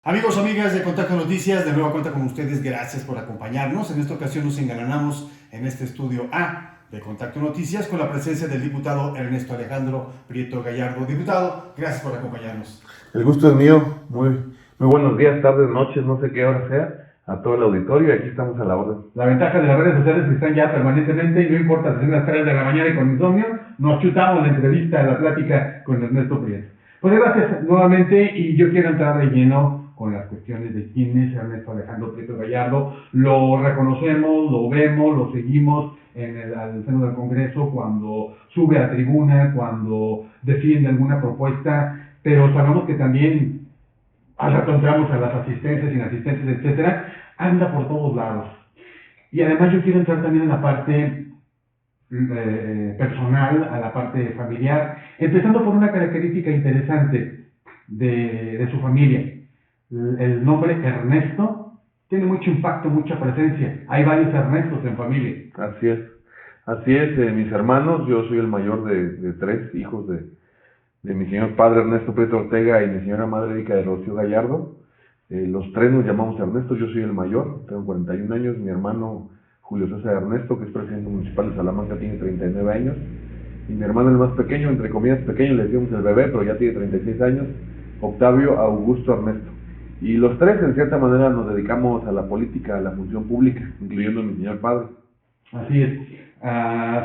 Amigos, amigas de Contacto Noticias, de nuevo cuenta con ustedes, gracias por acompañarnos. En esta ocasión nos engalanamos en este estudio A de Contacto Noticias con la presencia del diputado Ernesto Alejandro Prieto Gallardo. Diputado, gracias por acompañarnos. El gusto es mío, muy buenos días, tardes, noches, no sé qué hora sea, a todo el auditorio, y aquí estamos a la orden. La ventaja de las redes sociales es que están ya permanentemente, y no importa si son las 3 de la mañana y con insomnio, nos chutamos la entrevista, la plática con Ernesto Prieto. Pues gracias nuevamente, y yo quiero entrar de lleno con las cuestiones de quién es Ernesto Alejandro Prieto Gallardo. Lo reconocemos, lo vemos, lo seguimos al seno del Congreso cuando sube a tribuna, cuando defiende alguna propuesta, pero sabemos que también, al rato entramos a las asistencias, inasistencias, etcétera, anda por todos lados. Y además yo quiero entrar también en la parte personal, a la parte familiar, empezando por una característica interesante de su familia. El nombre Ernesto tiene mucho impacto, mucha presencia. Hay varios Ernestos en familia. Así es, mis hermanos, yo soy el mayor de 3 hijos de mi señor padre Ernesto Prieto Ortega y mi señora madre Erika de Rocío Gallardo. Los 3 nos llamamos Ernesto, yo soy el mayor, tengo 41 años, mi hermano Julio César Ernesto, que es presidente municipal de Salamanca, tiene 39 años, y mi hermano el más pequeño, entre comillas pequeño, le decimos el bebé, pero ya tiene 36 años, Octavio Augusto Ernesto. Y los 3 en cierta manera nos dedicamos a la política, a la función pública, incluyendo a mi señor padre. Así es.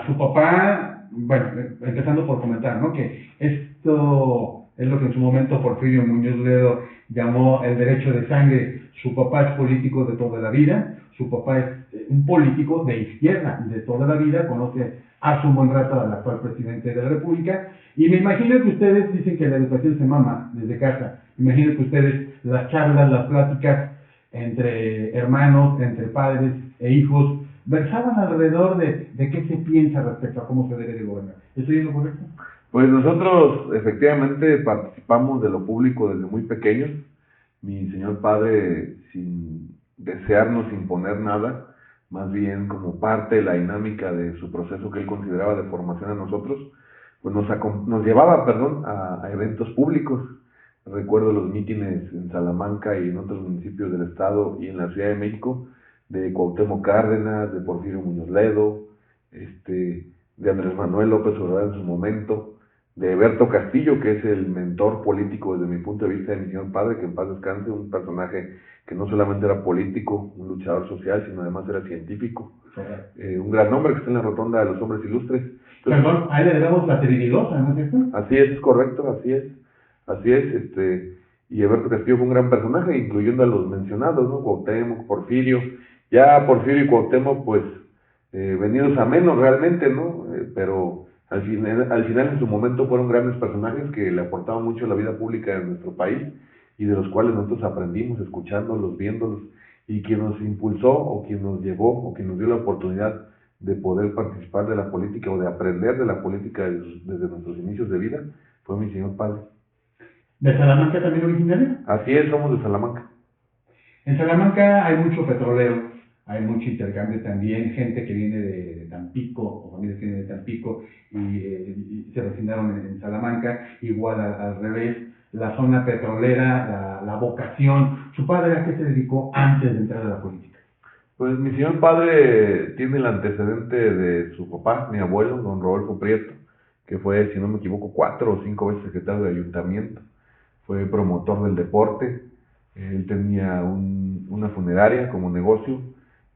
Su papá, bueno, empezando por comentar, ¿no?, que esto es lo que en su momento Porfirio Muñoz Ledo llamó el derecho de sangre. Su papá es político de toda la vida, su papá es un político de izquierda de toda la vida, conoce a su buen rato al actual presidente de la República, y me imagino que ustedes dicen que la educación se mama desde casa. Me imagino que ustedes, las charlas, las pláticas entre hermanos, entre padres e hijos, versaban alrededor de qué se piensa respecto a cómo se debe de gobernar. ¿Estoy en lo correcto? Pues nosotros efectivamente participamos de lo público desde muy pequeños. Mi señor padre, sin desearnos imponer nada, más bien como parte de la dinámica de su proceso que él consideraba de formación a nosotros, pues nos llevaba, a eventos públicos. Recuerdo los mítines en Salamanca y en otros municipios del estado y en la Ciudad de México, de Cuauhtémoc Cárdenas, de Porfirio Muñoz Ledo, de Andrés Manuel López Obrador en su momento, de Berto Castillo, que es el mentor político desde mi punto de vista de mi señor padre, que en paz descanse, un personaje que no solamente era político, un luchador social, sino además era científico. Un gran hombre que está en la rotonda de los hombres ilustres. Entonces, perdón, ahí le debemos la Trinidosa, ¿no es cierto? Así es correcto, así es, y Alberto Castillo fue un gran personaje, incluyendo a los mencionados, ¿no? Cuauhtémoc, Porfirio, ya Porfirio y Cuauhtémoc, pues, venidos a menos realmente, ¿no? Pero al final en su momento fueron grandes personajes que le aportaban mucho a la vida pública de nuestro país, y de los cuales nosotros aprendimos escuchándolos, viéndolos, y quien nos impulsó, o quien nos llevó, o quien nos dio la oportunidad de poder participar de la política, o de aprender de la política desde nuestros inicios de vida, fue mi señor padre. ¿De Salamanca también originario? Así es, somos de Salamanca. En Salamanca hay mucho petrolero, hay mucho intercambio también, gente que viene de Tampico, o familias que vienen de Tampico y se vecinaron en Salamanca, igual al revés, la zona petrolera, la vocación. ¿Su padre a qué se dedicó antes de entrar a la política? Pues mi señor padre tiene el antecedente de su papá, mi abuelo, don Rodolfo Prieto, que fue, si no me equivoco, 4 o 5 veces secretario de ayuntamiento. Fue promotor del deporte, él tenía una funeraria como negocio,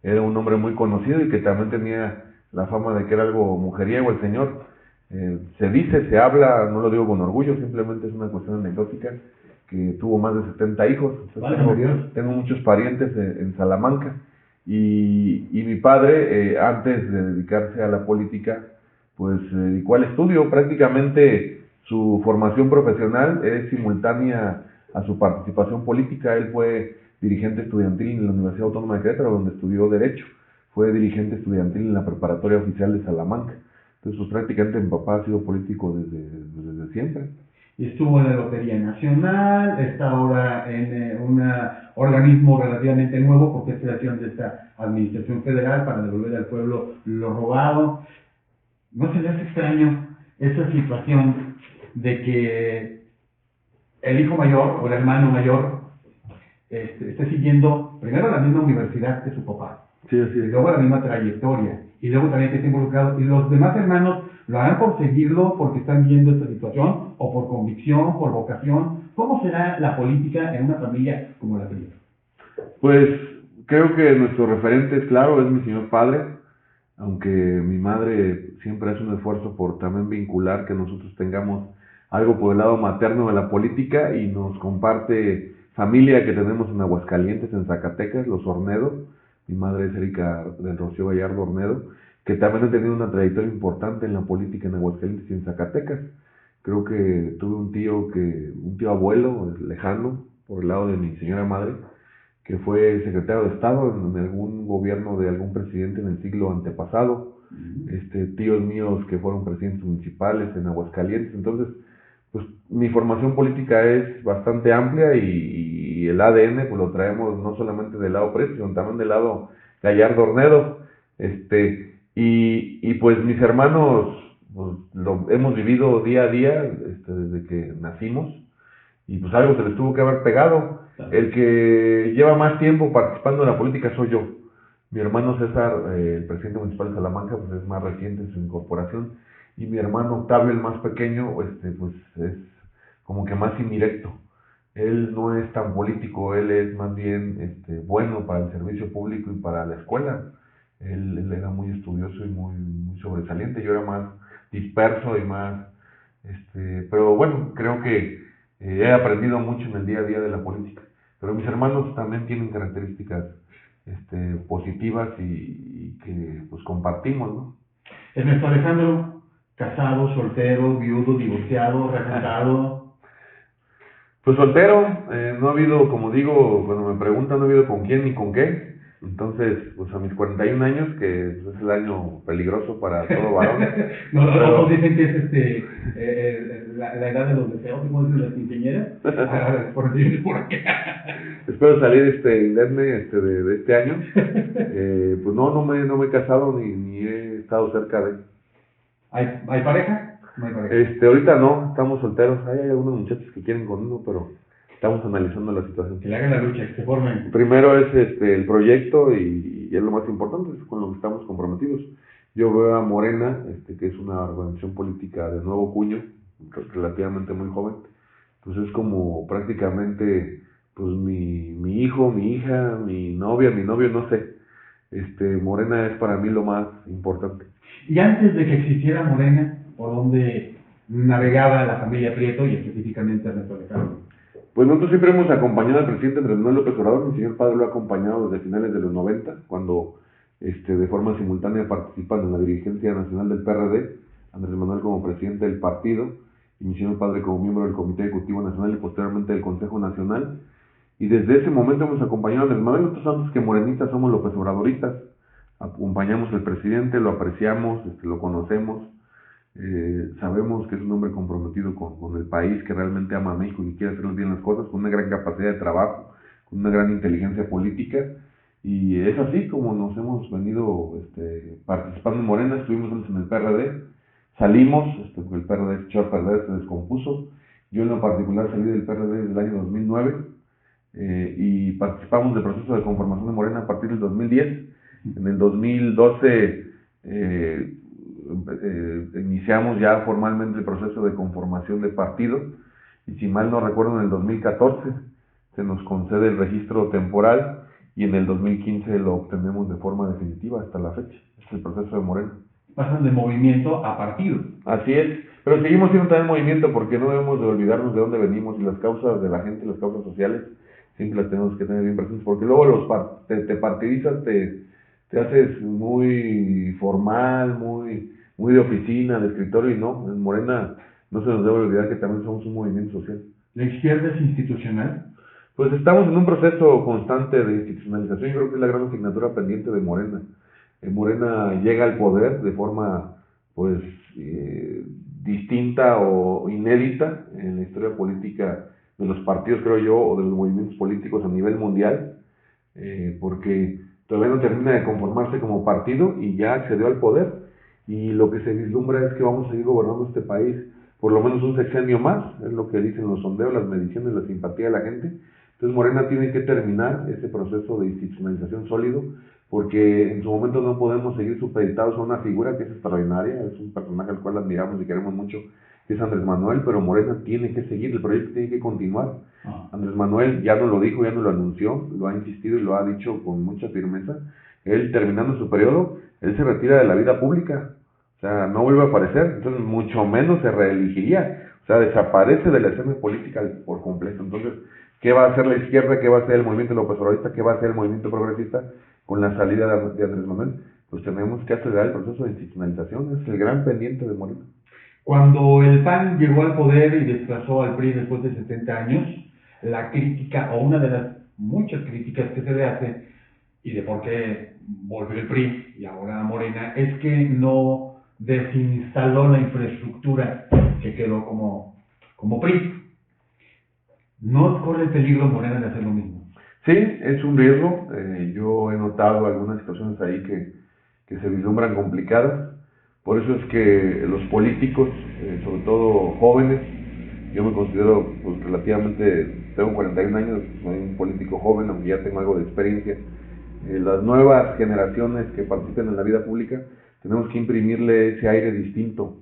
era un hombre muy conocido y que también tenía la fama de que era algo mujeriego el señor. Se dice, se habla, no lo digo con orgullo, simplemente es una cuestión anecdótica, que tuvo más de 70 hijos. Tengo muchos parientes en Salamanca, y mi padre, antes de dedicarse a la política, pues se dedicó al estudio. Prácticamente su formación profesional es simultánea a su participación política. Él fue dirigente estudiantil en la Universidad Autónoma de Querétaro, donde estudió Derecho. Fue dirigente estudiantil en la Preparatoria Oficial de Salamanca. Entonces, pues prácticamente mi papá ha sido político desde siempre. y estuvo en la Lotería Nacional, está ahora en un organismo relativamente nuevo porque es creación de esta administración federal para devolver al pueblo lo robado. ¿No se le hace extraño esa situación de que el hijo mayor o el hermano mayor esté siguiendo primero la misma universidad que su papá, Sí, así y es. luego la misma trayectoria, y luego también que esté involucrado, y los demás hermanos lo harán por seguirlo porque están viendo esta situación, o por convicción, por vocación? ¿Cómo será la política en una familia como la tuya? Pues creo que nuestro referente es claro, es mi señor padre, aunque mi madre siempre hace un esfuerzo por también vincular que nosotros tengamos algo por el lado materno de la política y nos comparte familia que tenemos en Aguascalientes, en Zacatecas, los Ornedo. Mi madre es Erika del Rocío Gallardo Ornedo, que también ha tenido una trayectoria importante en la política en Aguascalientes y en Zacatecas. Creo que tuve un tío abuelo lejano, por el lado de mi señora madre, que fue secretario de Estado en algún gobierno de algún presidente en el siglo antepasado, tíos míos que fueron presidentes municipales en Aguascalientes. Entonces, pues mi formación política es bastante amplia y el ADN pues lo traemos no solamente del lado preso, sino también del lado Gallardo Ornedo. Y pues mis hermanos pues, lo hemos vivido día a día desde que nacimos y pues algo se les tuvo que haber pegado. El que lleva más tiempo participando en la política soy yo. Mi hermano César, el presidente municipal de Salamanca, pues es más reciente en su incorporación. Y mi hermano Octavio, el más pequeño, pues es como que más indirecto. Él no es tan político, él es más bien bueno para el servicio público y para la escuela. Él era muy estudioso y muy sobresaliente. Yo era más disperso y más, pero bueno, creo que he aprendido mucho en el día a día de la política. Pero mis hermanos también tienen características positivas y que pues compartimos, ¿no? Ernesto Alejandro, casado, soltero, viudo, divorciado, recasado. Pues soltero, no ha habido, como digo, cuando me preguntan, no ha habido con quién ni con qué. Entonces, pues a mis 41 años, que es el año peligroso para todo varón. No, los pero... otros dicen que es la edad de los deseos, como dicen las quinceañeras. Por Dios, por acá. Espero salir indemne de este año. Pues no me he casado ni he estado cerca de. ¿Hay pareja? No hay pareja. Ahorita no, estamos solteros. Hay algunos muchachos que quieren conmigo, pero estamos analizando la situación. Que le hagan la lucha, que se formen. Primero es el proyecto y es lo más importante, es con lo que estamos comprometidos. Yo veo a Morena, que es una organización política de nuevo cuño, relativamente muy joven. Pues es como prácticamente pues mi hijo, mi hija, mi novia, mi novio, no sé. Morena es para mí lo más importante. Y antes de que existiera Morena, ¿por dónde navegaba la familia Prieto y específicamente Ernesto Alejandro? Pues nosotros siempre hemos acompañado al presidente Andrés Manuel López Obrador. Mi señor padre lo ha acompañado desde finales de los 90, cuando de forma simultánea participan en la dirigencia nacional del PRD, Andrés Manuel como presidente del partido, y mi señor padre como miembro del Comité Ejecutivo Nacional y posteriormente del Consejo Nacional. Y desde ese momento hemos acompañado a Andrés Manuel. Nosotros antes que morenistas somos López Obradoristas. Acompañamos al presidente, lo apreciamos, lo conocemos. Sabemos que es un hombre comprometido con el país, que realmente ama a México y quiere hacer bien las cosas, con una gran capacidad de trabajo, con una gran inteligencia política, y es así como nos hemos venido participando en Morena. Estuvimos antes en el PRD, salimos, porque el PRD se echó a perder, se descompuso. Yo en lo particular salí del PRD desde el año 2009, y participamos del proceso de conformación de Morena a partir del 2010. En el 2012 iniciamos ya formalmente el proceso de conformación de partido, y si mal no recuerdo en el 2014 se nos concede el registro temporal y en el 2015 lo obtenemos de forma definitiva hasta la fecha. Es el proceso de Morena. Pasan de movimiento a partido. Así es, pero seguimos siendo también movimiento porque no debemos de olvidarnos de dónde venimos y las causas de la gente, las causas sociales, siempre las tenemos que tener bien presentes, porque luego te partidizas, te haces muy formal, muy de oficina, de escritorio, y no, en Morena no se nos debe olvidar que también somos un movimiento social. ¿La izquierda es institucional? Pues estamos en un proceso constante de institucionalización. Yo creo que es la gran asignatura pendiente de Morena. Morena llega al poder de forma, pues, distinta o inédita en la historia política de los partidos, creo yo, o de los movimientos políticos a nivel mundial, porque todavía no termina de conformarse como partido y ya accedió al poder, y lo que se vislumbra es que vamos a seguir gobernando este país por lo menos un sexenio más, es lo que dicen los sondeos, las mediciones, la simpatía de la gente. Entonces Morena tiene que terminar ese proceso de institucionalización sólido, porque en su momento no podemos seguir supeditados a una figura que es extraordinaria, es un personaje al cual admiramos y queremos mucho, que es Andrés Manuel, pero Morena tiene que seguir, el proyecto tiene que continuar. Andrés Manuel ya no lo dijo, ya no lo anunció, lo ha insistido y lo ha dicho con mucha firmeza. Él, terminando su periodo, él se retira de la vida pública, o sea, no vuelve a aparecer, entonces mucho menos se reelegiría, o sea, desaparece de la escena política por completo. Entonces, ¿qué va a hacer la izquierda? ¿Qué va a hacer el movimiento López Obradorista? ¿Qué va a hacer el movimiento progresista con la salida de Andrés Manuel? Pues tenemos que acelerar el proceso de institucionalización, es el gran pendiente de Morena. Cuando el PAN llegó al poder y desplazó al PRI después de 70 años, la crítica, o una de las muchas críticas que se le hace, y de por qué volvió el PRI y ahora Morena, es que no desinstaló la infraestructura que quedó como PRI. ¿No corre el peligro Morena de hacer lo mismo? Sí, es un riesgo. Yo he notado algunas situaciones ahí que se vislumbran complicadas. Por eso es que los políticos, sobre todo jóvenes, yo me considero pues, relativamente, tengo 41 años, soy un político joven, aunque ya tengo algo de experiencia. Las nuevas generaciones que participen en la vida pública, tenemos que imprimirle ese aire distinto.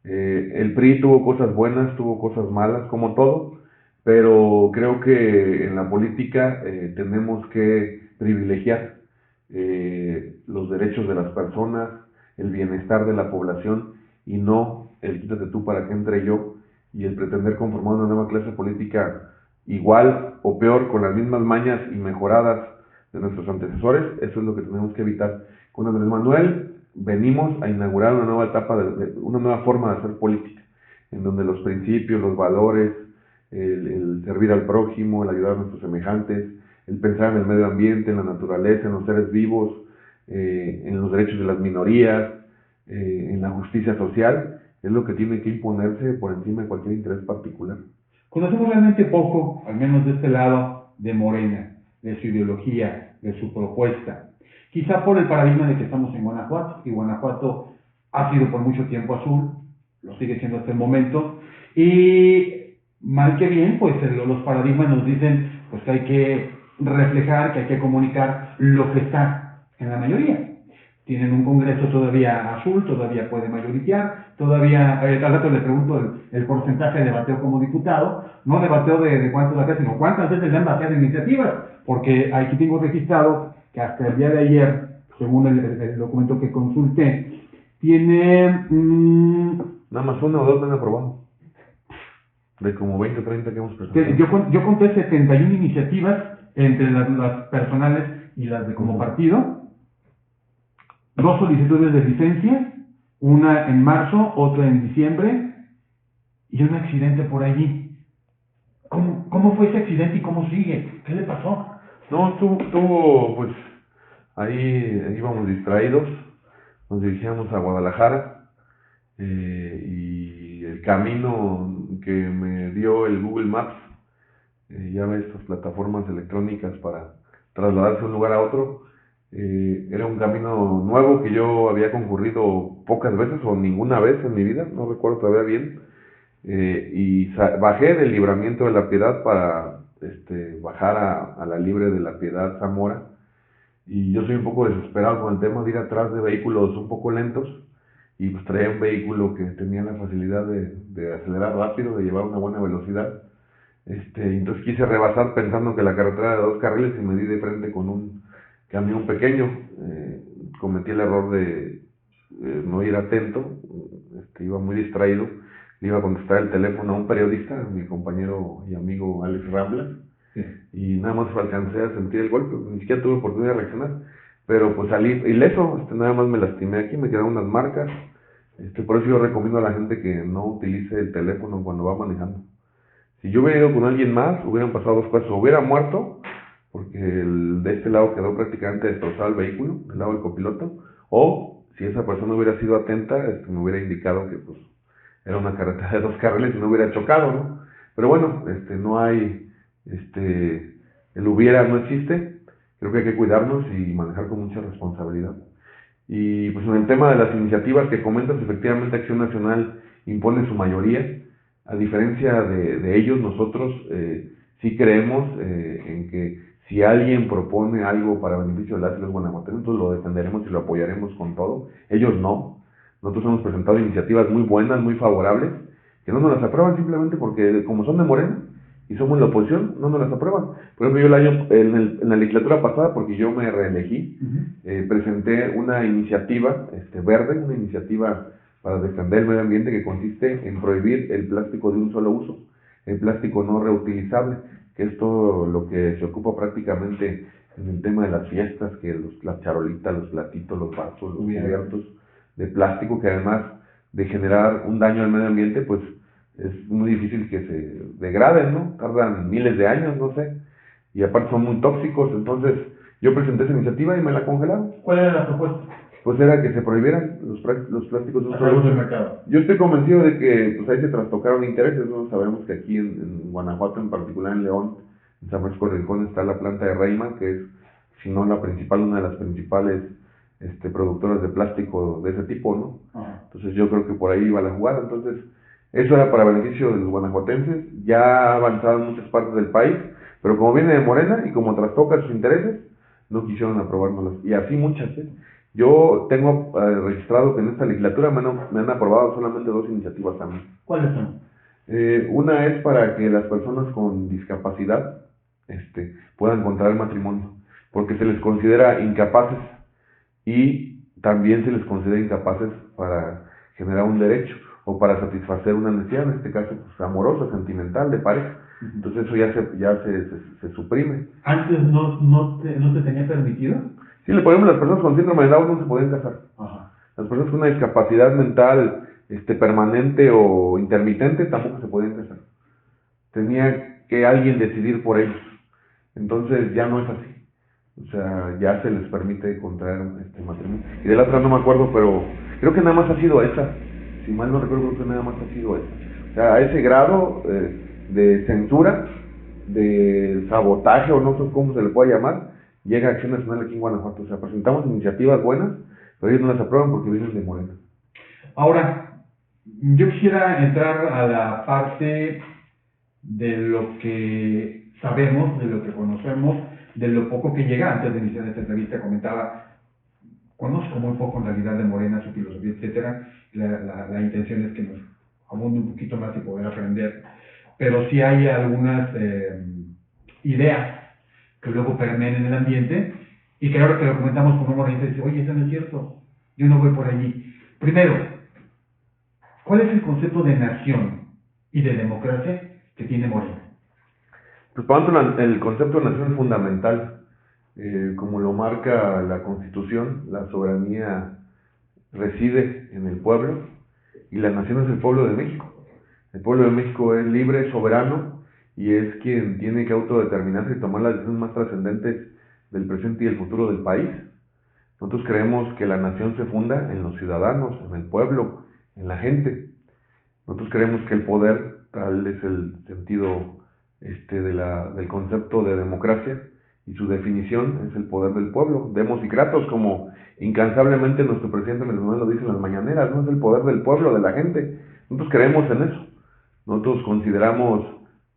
El PRI tuvo cosas buenas, tuvo cosas malas, como todo, pero creo que en la política tenemos que privilegiar los derechos de las personas, el bienestar de la población, y no el quítate tú para que entre yo, y el pretender conformar una nueva clase política igual o peor, con las mismas mañas y mejoradas de nuestros antecesores. Eso es lo que tenemos que evitar. Con Andrés Manuel venimos a inaugurar una nueva etapa, una nueva forma de hacer política, en donde los principios, los valores, el servir al prójimo, el ayudar a nuestros semejantes, el pensar en el medio ambiente, en la naturaleza, en los seres vivos, en los derechos de las minorías, en la justicia social, es lo que tiene que imponerse por encima de cualquier interés particular. Conocemos realmente poco, al menos de este lado, de Morena, de su ideología, de su propuesta. Quizá por el paradigma de que estamos en Guanajuato, y Guanajuato ha sido por mucho tiempo azul, lo sigue siendo hasta el momento, y mal que bien, pues los paradigmas nos dicen pues que hay que reflejar, que hay que comunicar lo que está en la mayoría. Tienen un Congreso todavía azul, todavía puede mayoritear, todavía, al rato le pregunto el porcentaje de bateo como diputado, no de bateo de cuántos bateas, sino cuántas veces le han bateado iniciativas, porque aquí tengo registrado que hasta el día de ayer, según el documento que consulté, tiene... Nada más una o dos me han aprobado. De como 20 o 30 que hemos presentado. Yo conté 71 iniciativas entre las personales y las de como partido. 2 solicitudes de licencia, una en marzo, otra en diciembre, y un accidente por allí. ¿Cómo fue ese accidente y cómo sigue? ¿Qué le pasó? No, tuvo, pues, ahí íbamos distraídos, nos dirigíamos a Guadalajara, y el camino que me dio el Google Maps, ya ves estas plataformas electrónicas para trasladarse de un lugar a otro, era un camino nuevo que yo había concurrido pocas veces o ninguna vez en mi vida, no recuerdo todavía bien, y bajé del Libramiento de la Piedad para bajar a la Libre de la Piedad Zamora, y yo soy un poco desesperado con el tema de ir atrás de vehículos un poco lentos, y pues traía un vehículo que tenía la facilidad de acelerar rápido, de llevar una buena velocidad. Entonces quise rebasar pensando que la carretera era de 2 carriles y me di de frente con un camión pequeño. Cometí el error de no ir atento, iba muy distraído, le iba a contestar el teléfono a un periodista, mi compañero y amigo Alex Rambla, sí. Y nada más alcancé a sentir el golpe, ni siquiera tuve oportunidad de reaccionar, pero pues salí ileso, nada más me lastimé aquí, me quedaron unas marcas. Por eso yo recomiendo a la gente que no utilice el teléfono cuando va manejando. Si yo hubiera ido con alguien más, hubieran pasado 2 cosas: hubiera muerto, porque de este lado quedó prácticamente destrozado el vehículo, del lado del copiloto, o si esa persona hubiera sido atenta, me hubiera indicado que pues era una carretera de 2 carriles y no hubiera chocado, ¿no? Pero bueno, no hay, el hubiera no existe. Creo que hay que cuidarnos y manejar con mucha responsabilidad. Y pues en el tema de las iniciativas que comentas, efectivamente Acción Nacional impone su mayoría. A diferencia de ellos, nosotros sí creemos en que si alguien propone algo para beneficio de las y los guanajuatenses, nosotros lo defenderemos y lo apoyaremos con todo. Ellos no. Nosotros hemos presentado iniciativas muy buenas, muy favorables, que no nos las aprueban simplemente porque como son de Morena y somos la oposición, no nos las aprueban. Por ejemplo, yo en la legislatura pasada, porque yo me reelegí, presenté una iniciativa verde, una iniciativa para defender el medio ambiente que consiste en prohibir el plástico de un solo uso, el plástico no reutilizable, que es todo lo que se ocupa prácticamente en el tema de las fiestas, que las charolitas, los platitos, los vasos, los cubiertos de plástico, que además de generar un daño al medio ambiente, pues es muy difícil que se degraden, ¿no? Tardan miles de años, no sé, y aparte son muy tóxicos. Entonces yo presenté esa iniciativa y me la congelaron. ¿Cuál era la propuesta? Pues era que se prohibieran los plásticos de un solo uso. Yo estoy convencido de que pues ahí se trastocaron intereses, ¿no? Sabemos que aquí en Guanajuato, en particular en León, en San Francisco de Rincón, está la planta de Reima, que es, si no la principal, una de las principales productoras de plástico de ese tipo, ¿no? Entonces yo creo que por ahí iba la jugada. Entonces eso era para beneficio de los guanajuatenses. Ya ha avanzado en muchas partes del país, pero como viene de Morena y como trastoca sus intereses, no quisieron aprobárnoslas. Y así muchas, ¿eh? Yo tengo registrado que en esta legislatura me han aprobado solamente 2 iniciativas a mí. ¿Cuáles son? Una es para que las personas con discapacidad puedan contraer matrimonio, porque se les considera incapaces y también se les considera incapaces para generar un derecho o para satisfacer una necesidad, en este caso pues, amorosa, sentimental, de pareja. Entonces eso ya se suprime. ¿Antes no se tenía permitido? Sí, por ejemplo, las personas con síndrome de Down no se podían casar. Ajá. Las personas con una discapacidad mental permanente o intermitente tampoco se podían casar. Tenía que alguien decidir por ellos. Entonces ya no es así. O sea, ya se les permite contraer matrimonio. Y de la otra no me acuerdo, pero creo que nada más ha sido esa. Si mal no recuerdo, creo que nada más ha sido esa. O sea, a ese grado de censura, de sabotaje, o no sé cómo se le puede llamar, llega Acción Nacional aquí en Guanajuato. O sea, presentamos iniciativas buenas, pero ellos no las aprueban porque vienen de Morena. Ahora, yo quisiera entrar a la parte de lo que sabemos, de lo que conocemos, de lo poco que llega. Antes de iniciar esta entrevista comentaba, conozco muy poco en realidad de Morena, su filosofía, etcétera. La intención es que nos abunde un poquito más y poder aprender, pero sí hay algunas ideas que luego permeen en el ambiente y que ahora que lo comentamos con un morenista dice, oye, eso no es cierto, yo no voy por allí. Primero, ¿cuál es el concepto de nación y de democracia que tiene Morena? Pues para nosotros el concepto de nación es fundamental. Como lo marca la Constitución, la soberanía reside en el pueblo y la nación es el pueblo de México. El pueblo de México es libre, soberano y es quien tiene que autodeterminarse y tomar las decisiones más trascendentes del presente y el futuro del país. Nosotros creemos que la nación se funda en los ciudadanos, en el pueblo, en la gente. Nosotros creemos que el poder, tal es el sentido del concepto de democracia, y su definición es el poder del pueblo. Demos y Kratos, como incansablemente nuestro presidente Andrés Manuel lo dice en las mañaneras, no es el poder del pueblo, de la gente. Nosotros creemos en eso. Nosotros consideramos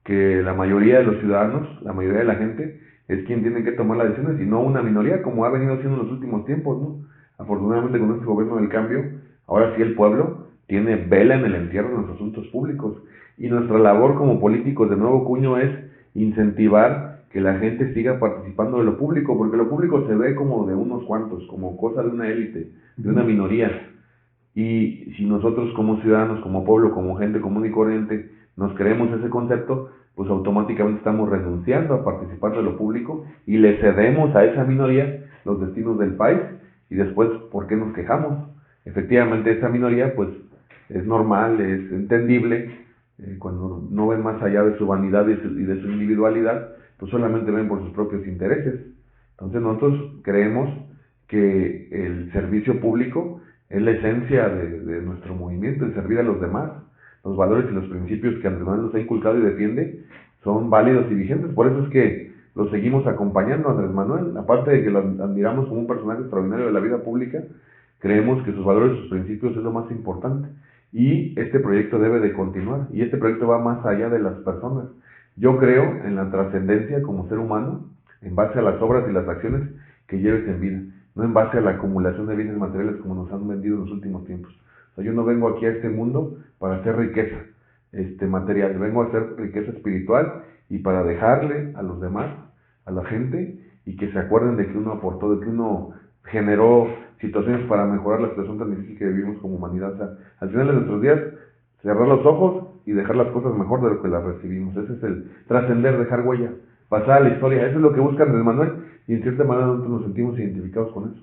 que la mayoría de los ciudadanos, la mayoría de la gente, es quien tiene que tomar las decisiones y no una minoría, como ha venido siendo en los últimos tiempos, ¿no? Afortunadamente con este gobierno del cambio, ahora sí el pueblo tiene vela en el entierro de los asuntos públicos. Y nuestra labor como políticos de nuevo cuño es incentivar que la gente siga participando de lo público, porque lo público se ve como de unos cuantos, como cosa de una élite, de una minoría. Y si nosotros como ciudadanos, como pueblo, como gente común y corriente, nos creemos ese concepto, pues automáticamente estamos renunciando a participar de lo público y le cedemos a esa minoría los destinos del país. Y después, ¿por qué nos quejamos? Efectivamente, esa minoría, pues, es normal, es entendible, cuando no ven más allá de su vanidad y de su individualidad, pues solamente ven por sus propios intereses. Entonces nosotros creemos que el servicio público es la esencia de nuestro movimiento, el servir a los demás. los valores y los principios que Andrés Manuel nos ha inculcado y defiende son válidos y vigentes. Por eso es que lo seguimos acompañando a Andrés Manuel. Aparte de que lo admiramos como un personaje extraordinario de la vida pública, creemos que sus valores y sus principios es lo más importante. Y este proyecto debe de continuar. Y este proyecto va más allá de las personas. Yo creo en la trascendencia como ser humano, en base a las obras y las acciones que lleves en vida, no en base a la acumulación de bienes materiales como nos han vendido en los últimos tiempos. O sea, yo no vengo aquí a este mundo para hacer riqueza material, vengo a hacer riqueza espiritual y para dejarle a los demás, a la gente, y que se acuerden de que uno aportó, de que uno generó situaciones para mejorar la situación tan difícil que vivimos como humanidad. O sea, al final de nuestros días, cerrar los ojos y dejar las cosas mejor de lo que las recibimos. Ese es el trascender, dejar huella, pasar a la historia. Eso es lo que busca Andrés Manuel y en cierta manera nosotros nos sentimos identificados con eso.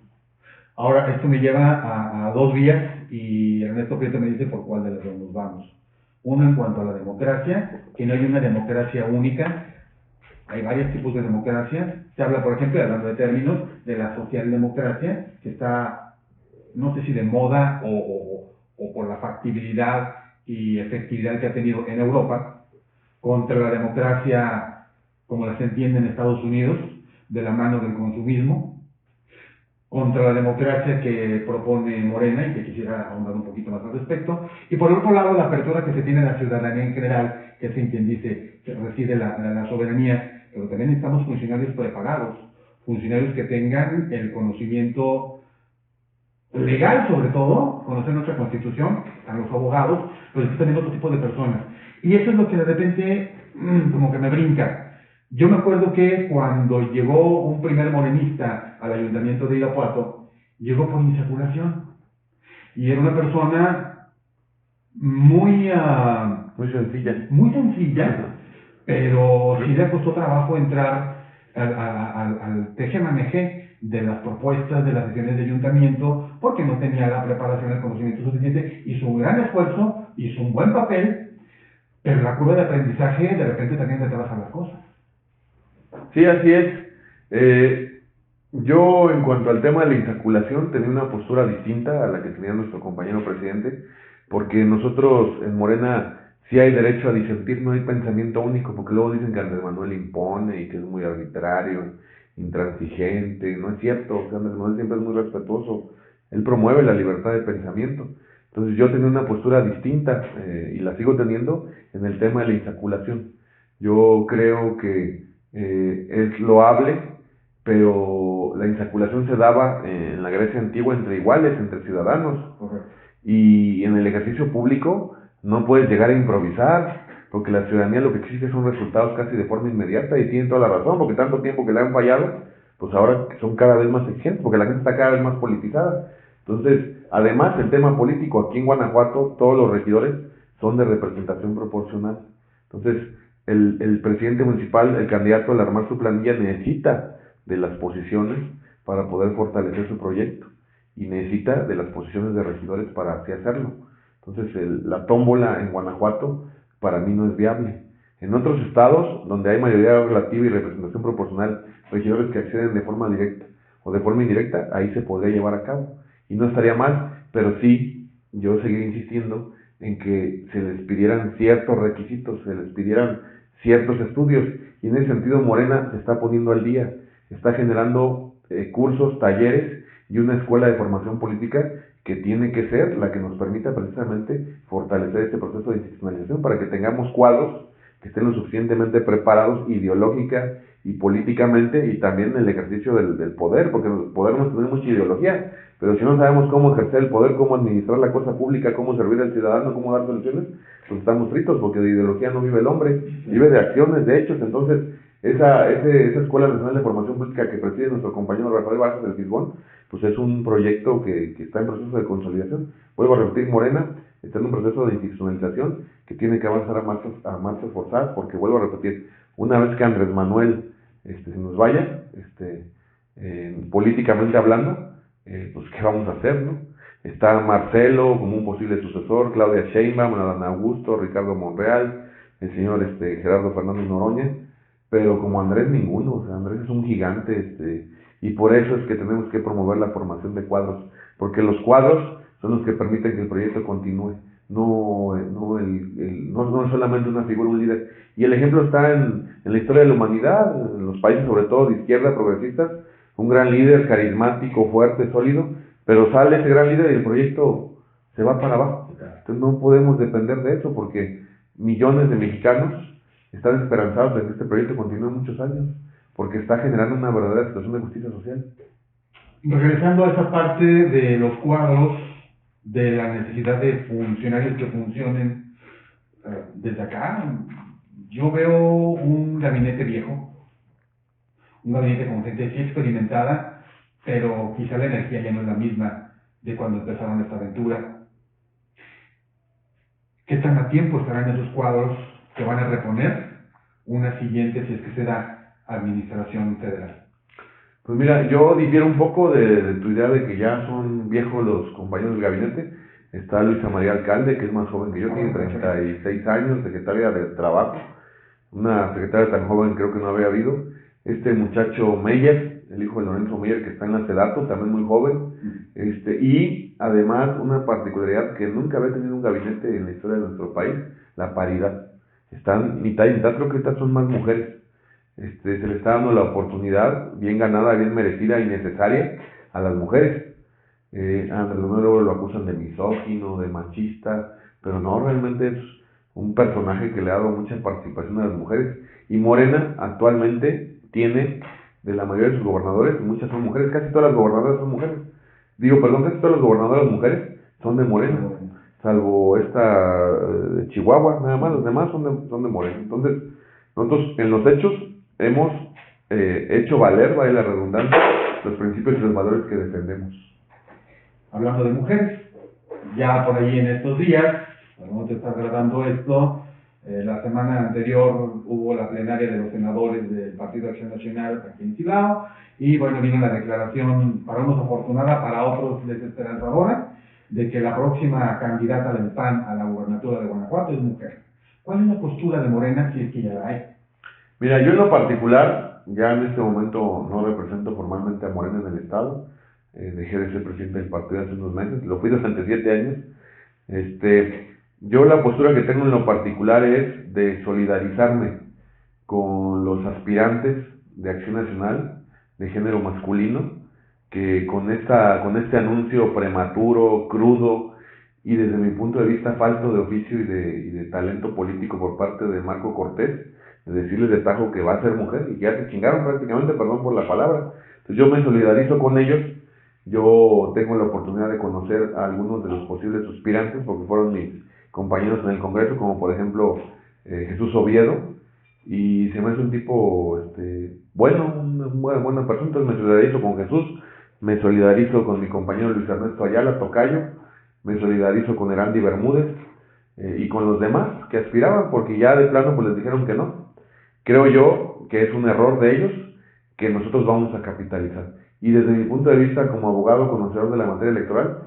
Ahora, esto me lleva a dos vías y Ernesto Prieto me dice por cuál de las dos nos vamos. Uno en cuanto a la democracia, que no hay una democracia única, hay varios tipos de democracia. Se habla, por ejemplo, hablando de términos, de la socialdemocracia, que está, no sé si de moda o por la factibilidad y efectividad que ha tenido en Europa, contra la democracia como la se entiende en Estados Unidos, de la mano del consumismo, contra la democracia que propone Morena y que quisiera ahondar un poquito más al respecto, y por otro lado la apertura que se tiene a la ciudadanía en general, que es en quien dice que reside la soberanía, pero también necesitamos funcionarios preparados, funcionarios que tengan el conocimiento legal sobre todo, conocer nuestra constitución, a los abogados, pero sí también otro tipo de personas. Y eso es lo que de repente como que me brinca. Yo me acuerdo que cuando llegó un primer morenista al ayuntamiento de Irapuato, llegó por insaculación. Y era una persona muy, muy sencilla, pero sí le costó trabajo entrar al teje-maneje de las propuestas de las sesiones de ayuntamiento, porque no tenía la preparación, el conocimiento suficiente, hizo un gran esfuerzo, hizo un buen papel, pero la curva de aprendizaje de repente también retrasa las cosas. Sí, así es. Yo, en cuanto al tema de la insaculación, tenía una postura distinta a la que tenía nuestro compañero presidente, porque nosotros en Morena sí hay derecho a disentir, no hay pensamiento único, porque luego dicen que Andrés Manuel impone y que es muy arbitrario, intransigente. No es cierto, o sea, Andrés Manuel siempre es muy respetuoso, él promueve la libertad de pensamiento. Entonces yo tenía una postura distinta y la sigo teniendo en el tema de la insaculación. Yo creo que es loable, pero la insaculación se daba en la Grecia antigua entre iguales, entre ciudadanos. Correcto. Y en el ejercicio público no puedes llegar a improvisar, porque la ciudadanía lo que exige son resultados casi de forma inmediata y tienen toda la razón, porque tanto tiempo que le han fallado, pues ahora son cada vez más exigentes, porque la gente está cada vez más politizada. Entonces, además, el tema político, aquí en Guanajuato, todos los regidores son de representación proporcional. Entonces, el presidente municipal, el candidato al armar su planilla, necesita de las posiciones para poder fortalecer su proyecto y necesita de las posiciones de regidores para así hacerlo. Entonces, la tómbola en Guanajuato para mí no es viable. En otros estados, donde hay mayoría relativa y representación proporcional, regidores que acceden de forma directa o de forma indirecta, ahí se podría llevar a cabo. Y no estaría mal, pero sí, yo seguiré insistiendo en que se les pidieran ciertos requisitos, se les pidieran ciertos estudios. Y en ese sentido, Morena se está poniendo al día, está generando cursos, talleres y una escuela de formación política que tiene que ser la que nos permita precisamente fortalecer este proceso de institucionalización para que tengamos cuadros que estén lo suficientemente preparados ideológica y políticamente y también en el ejercicio del poder, porque podemos tener mucha ideología, pero si no sabemos cómo ejercer el poder, cómo administrar la cosa pública, cómo servir al ciudadano, cómo dar soluciones, pues estamos fritos, porque de ideología no vive el hombre, vive de acciones, de hechos. Entonces esa Escuela Nacional de Formación Política que preside nuestro compañero Rafael Vázquez del Fisgón, pues es un proyecto que está en proceso de consolidación. Vuelvo a repetir, Morena está en un proceso de institucionalización que tiene que avanzar a marchas forzadas, porque vuelvo a repetir, una vez que Andrés Manuel se nos vaya, políticamente hablando, pues ¿qué vamos a hacer, no? Está Marcelo como un posible sucesor, Claudia Sheinbaum, Adán Augusto, Ricardo Monreal, el señor Gerardo Fernández Noroña, pero como Andrés ninguno. O sea, Andrés es un gigante, y por eso es que tenemos que promover la formación de cuadros, porque los cuadros son los que permiten que el proyecto continúe. no es solamente una figura, un líder. Y el ejemplo está en la historia de la humanidad, en los países sobre todo de izquierda, progresistas, un gran líder, carismático, fuerte, sólido, pero sale ese gran líder y el proyecto se va para abajo. Entonces no podemos depender de eso porque millones de mexicanos están esperanzados de que este proyecto continúe muchos años, porque está generando una verdadera situación de justicia social. Regresando a esa parte de los cuadros, de la necesidad de funcionarios que funcionen desde acá, yo veo un gabinete viejo, un gabinete con gente sí experimentada, pero quizá la energía ya no es la misma de cuando empezaron esta aventura. ¿Qué tan a tiempo estarán esos cuadros que van a reponer una siguiente, si es que se da, administración federal? Pues mira, yo difiero un poco de tu idea de que ya son viejos los compañeros del gabinete. Está Luisa María Alcalde, que es más joven que yo, tiene 36 años, secretaria de Trabajo. Una secretaria tan joven creo que no había habido. Este muchacho Meyer, el hijo de Lorenzo Meyer, que está en la SEDATO, también muy joven. Y además una particularidad que nunca había tenido un gabinete en la historia de nuestro país, la paridad. Están mitad y mitad, creo que estas son más mujeres. Se le está dando la oportunidad, bien ganada, bien merecida y necesaria, a las mujeres. Andrés Manuel luego lo acusan de misógino, de machista, pero no, realmente es un personaje que le ha dado mucha participación a las mujeres. Y Morena actualmente tiene, de la mayoría de sus gobernadores, muchas son mujeres, casi todas las gobernadoras son mujeres. Digo, perdón, casi todas las gobernadoras mujeres son de Morena, salvo esta de Chihuahua, nada más, los demás son de Morena. Entonces, nosotros en los hechos hemos hecho valer, vale la redundancia, los principios y los valores que defendemos. Hablando de mujeres, ya por ahí en estos días, vamos a estar grabando esto, la semana anterior hubo la plenaria de los senadores del Partido Acción Nacional aquí en Silao, y bueno, vino la declaración, para unos afortunada, para otros desesperanzadora, de que la próxima candidata del PAN a la gubernatura de Guanajuato es mujer. ¿Cuál es la postura de Morena, si es que ya la hay? Mira, yo en lo particular, ya en este momento no represento formalmente a Morena en el Estado. Dejé de ser presidente del partido hace unos meses, lo fui durante 7 años. Yo la postura que tengo en lo particular es de solidarizarme con los aspirantes de Acción Nacional de género masculino, que con este anuncio prematuro, crudo y desde mi punto de vista falto de oficio y de talento político por parte de Marco Cortés, de decirles de tajo que va a ser mujer y que ya se chingaron prácticamente, perdón por la palabra. Entonces yo me solidarizo con ellos. Yo tengo la oportunidad de conocer a algunos de los posibles aspirantes porque fueron mis compañeros en el Congreso, como por ejemplo Jesús Oviedo, y se me hace un tipo bueno, una buena persona. Entonces me solidarizo con Jesús, me solidarizo con mi compañero Luis Ernesto Ayala, tocayo, me solidarizo con Erandi Bermúdez y con los demás que aspiraban, porque ya de plano pues les dijeron que no. Creo yo que es un error de ellos que nosotros vamos a capitalizar. Y desde mi punto de vista como abogado conocedor de la materia electoral,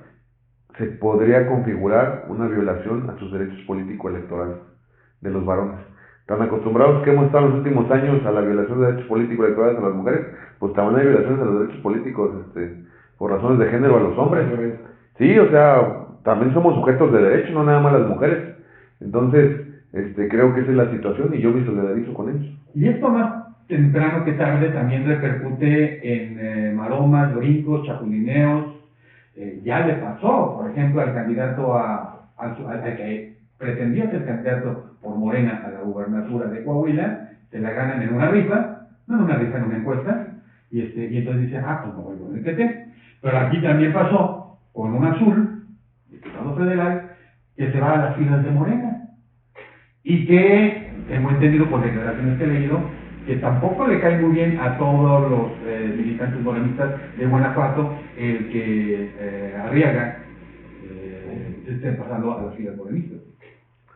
se podría configurar una violación a sus derechos político-electorales de los varones. Tan acostumbrados que hemos estado en los últimos años a la violación de derechos político-electorales a las mujeres, pues también hay violaciones a los derechos políticos por razones de género a los hombres. Sí, o sea, también somos sujetos de derecho, no nada más las mujeres. Entonces, creo que esa es la situación y yo me solidarizo con ellos. Y esto más temprano que tarde también repercute en maromas, brincos, chapulineos. Ya le pasó, por ejemplo, al candidato al que pretendía ser candidato por Morena a la gubernatura de Coahuila, se la ganan en una rifa, no en una rifa, en una encuesta, y entonces dicen, pues no vuelvo a PT. Pero aquí también pasó con un azul, diputado federal, que se va a las filas de Morena, y que, hemos entendido por declaraciones que he leído, que tampoco le cae muy bien a todos los militantes morenistas de Guanajuato el que Arriaga esté pasando a las filas morenistas.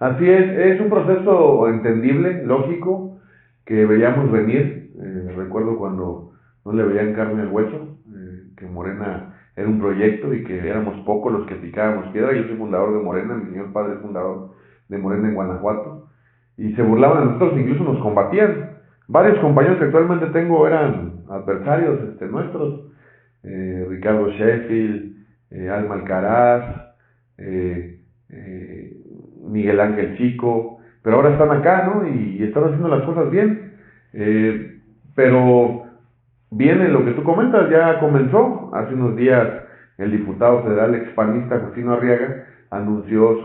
Así es un proceso entendible, lógico, que veíamos venir. Recuerdo cuando no le veían carne al hueso, que Morena era un proyecto y que éramos pocos los que picábamos piedra. Yo soy fundador de Morena, mi señor padre es fundador de Morena en Guanajuato, y se burlaban de nosotros, incluso nos combatían. Varios compañeros que actualmente tengo eran adversarios nuestros, Ricardo Sheffield, Alma Alcaraz, eh, Miguel Ángel Chico, pero ahora están acá, ¿no? Y están haciendo las cosas bien. Pero viene lo que tú comentas, ya comenzó. Hace unos días el diputado federal expanista Justino Arriaga anunció